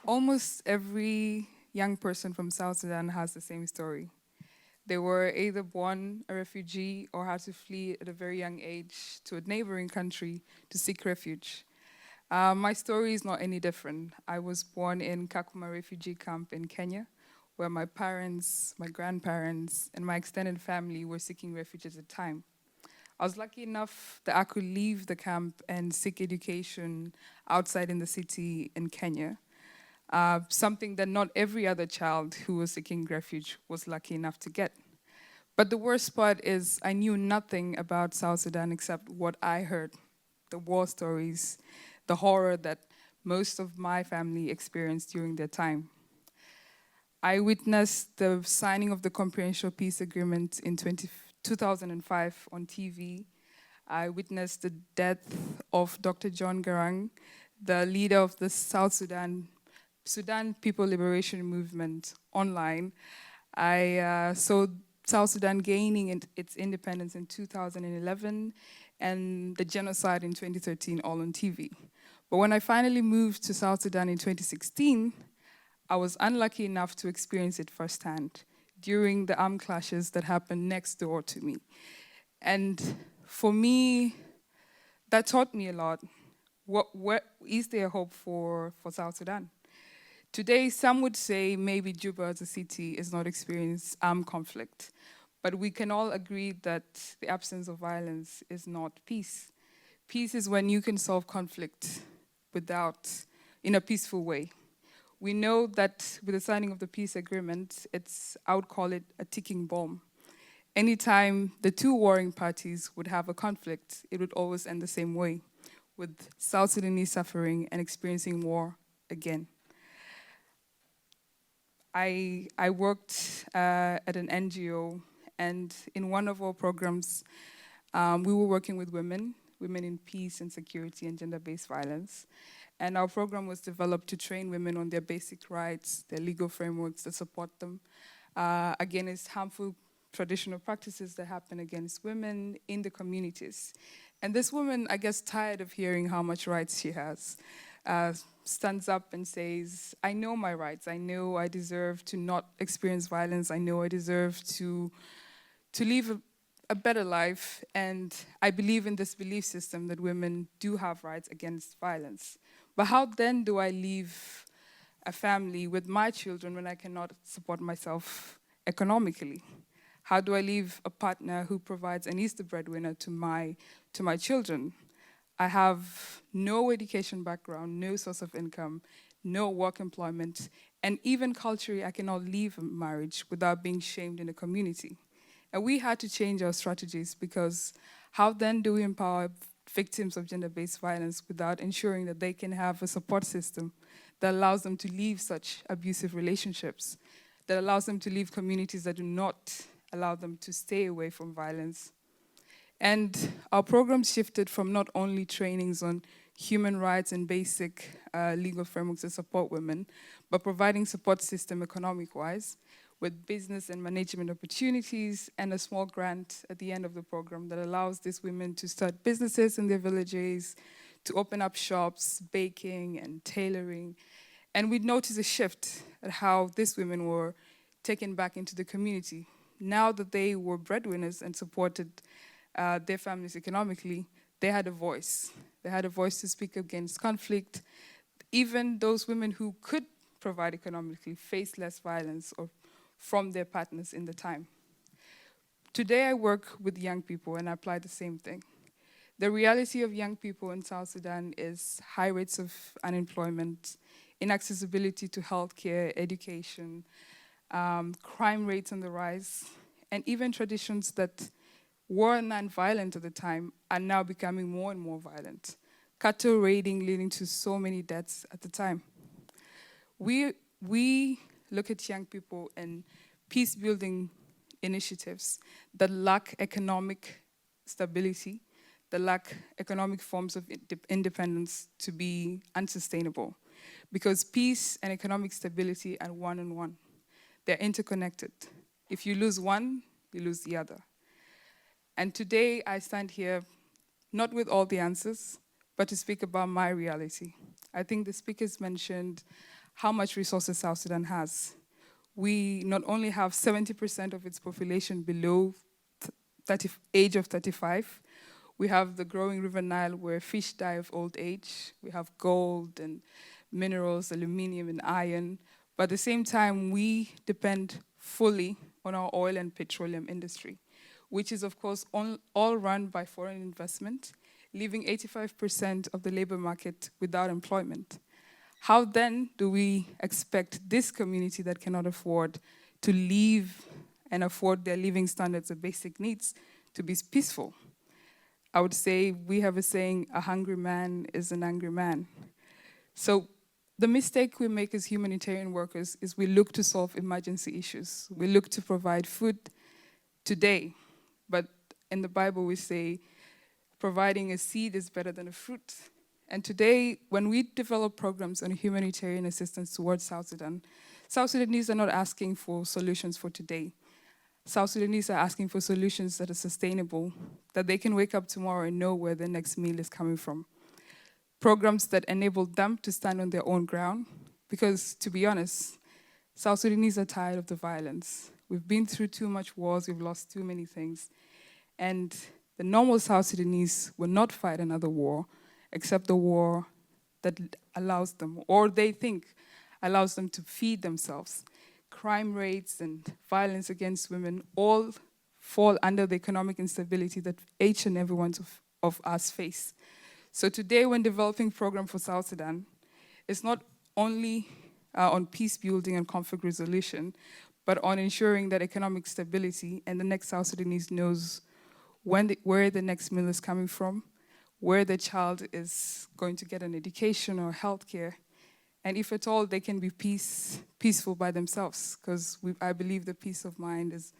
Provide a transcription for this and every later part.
Almost every young person from South Sudan has the same story. They were either born a refugee or had to flee at a very young age to a neighboring country to seek refuge. My story is not any different. I was born in Kakuma refugee camp in Kenya, where my parents, my grandparents, and my extended family were seeking refuge at the time. I was lucky enough that I could leave the camp and seek education outside in the city in Kenya, something that not every other child who was seeking refuge was lucky enough to get. But the worst part is I knew nothing about South Sudan except what I heard, the war stories, the horror that most of my family experienced during their time. I witnessed the signing of the Comprehensive Peace Agreement in 2005 on TV. I witnessed the death of Dr. John Garang, the leader of the Sudan People Liberation Movement online. I saw South Sudan gaining its independence in 2011 and the genocide in 2013 all on TV. But when I finally moved to South Sudan in 2016, I was unlucky enough to experience it firsthand during the armed clashes that happened next door to me. And for me, that taught me a lot. What is there hope for South Sudan? Today, some would say maybe Juba as a city is not experiencing armed conflict, but we can all agree that the absence of violence is not peace. Peace is when you can solve conflict in a peaceful way. We know that with the signing of the peace agreement, I would call it a ticking bomb. Anytime the two warring parties would have a conflict, it would always end the same way, with South Sudanese suffering and experiencing war again. I worked at an NGO, and in one of our programs, we were working with women in peace and security and gender-based violence. And our program was developed to train women on their basic rights, their legal frameworks that support them against harmful traditional practices that happen against women in the communities. And this woman, I guess, tired of hearing how much rights she has, stands up and says, I know my rights. I know I deserve to not experience violence. I know I deserve to live a better life. And I believe in this belief system that women do have rights against violence. But how then do I leave a family with my children when I cannot support myself economically? How do I leave a partner who provides and is the breadwinner to my children? I have no education background, no source of income, no work employment, and even culturally, I cannot leave a marriage without being shamed in the community. And we had to change our strategies because how then do we empower victims of gender-based violence without ensuring that they can have a support system that allows them to leave such abusive relationships, that allows them to leave communities that do not allow them to stay away from violence. And our program shifted from not only trainings on human rights and basic legal frameworks that support women, but providing support system economic-wise with business and management opportunities and a small grant at the end of the program that allows these women to start businesses in their villages, to open up shops, baking and tailoring. And we'd noticed a shift at how these women were taken back into the community. Now that they were breadwinners and supported their families economically, they had a voice. They had a voice to speak against conflict. Even those women who could provide economically faced less violence from their partners in the time. Today I work with young people and I apply the same thing. The reality of young people in South Sudan is high rates of unemployment, inaccessibility to healthcare, education, crime rates on the rise, and even traditions that were non-violent at the time are now becoming more and more violent. Cattle raiding leading to so many deaths at the time. We look at young people and peace-building initiatives that lack economic stability, that lack economic forms of independence to be unsustainable. Because peace and economic stability are one-on-one. They're interconnected. If you lose one, you lose the other. And today I stand here not with all the answers, but to speak about my reality. I think the speakers mentioned how much resources South Sudan has. We not only have 70% of its population below age of 35, we have the growing River Nile where fish die of old age. We have gold and minerals, aluminium and iron. But at the same time, we depend fully on our oil and petroleum industry, which is, of course, all run by foreign investment, leaving 85% of the labor market without employment. How then do we expect this community that cannot afford to live and afford their living standards and basic needs to be peaceful? I would say we have a saying, a hungry man is an angry man. So the mistake we make as humanitarian workers is we look to solve emergency issues. We look to provide food today. But in the Bible we say, providing a seed is better than a fruit. And today, when we develop programs on humanitarian assistance towards South Sudanese are not asking for solutions for today. South Sudanese are asking for solutions that are sustainable, that they can wake up tomorrow and know where their next meal is coming from. Programs that enable them to stand on their own ground, because to be honest, South Sudanese are tired of the violence. We've been through too much wars, we've lost too many things. And the normal South Sudanese will not fight another war, except the war that allows them, or they think allows them to feed themselves. Crime rates and violence against women all fall under the economic instability that each and every one of us face. So today, when developing a program for South Sudan, it's not only on peace building and conflict resolution, but on ensuring that economic stability and the next South Sudanese knows where the next meal is coming from, where the child is going to get an education or healthcare, and if at all they can be peaceful by themselves, because I believe the peace of mind is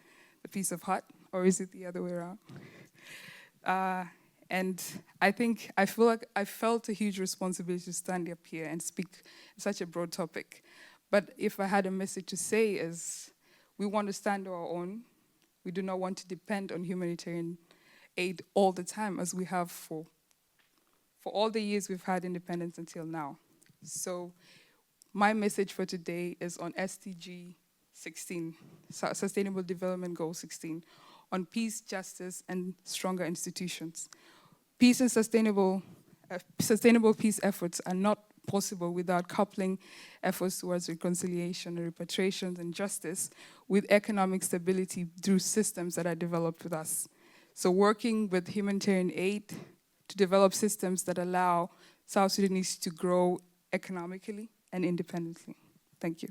the peace of heart, or is it the other way around? And I feel like I felt a huge responsibility to stand up here and speak such a broad topic. But if I had a message to say is, we want to stand on our own. We do not want to depend on humanitarian aid all the time, as we have for all the years we've had independence until now. So my message for today is on SDG 16, Sustainable Development Goal 16, on peace, justice, and stronger institutions. Peace and sustainable peace efforts are not possible without coupling efforts towards reconciliation, repatriations, and justice with economic stability through systems that are developed with us. So working with humanitarian aid to develop systems that allow South Sudanese to grow economically and independently. Thank you.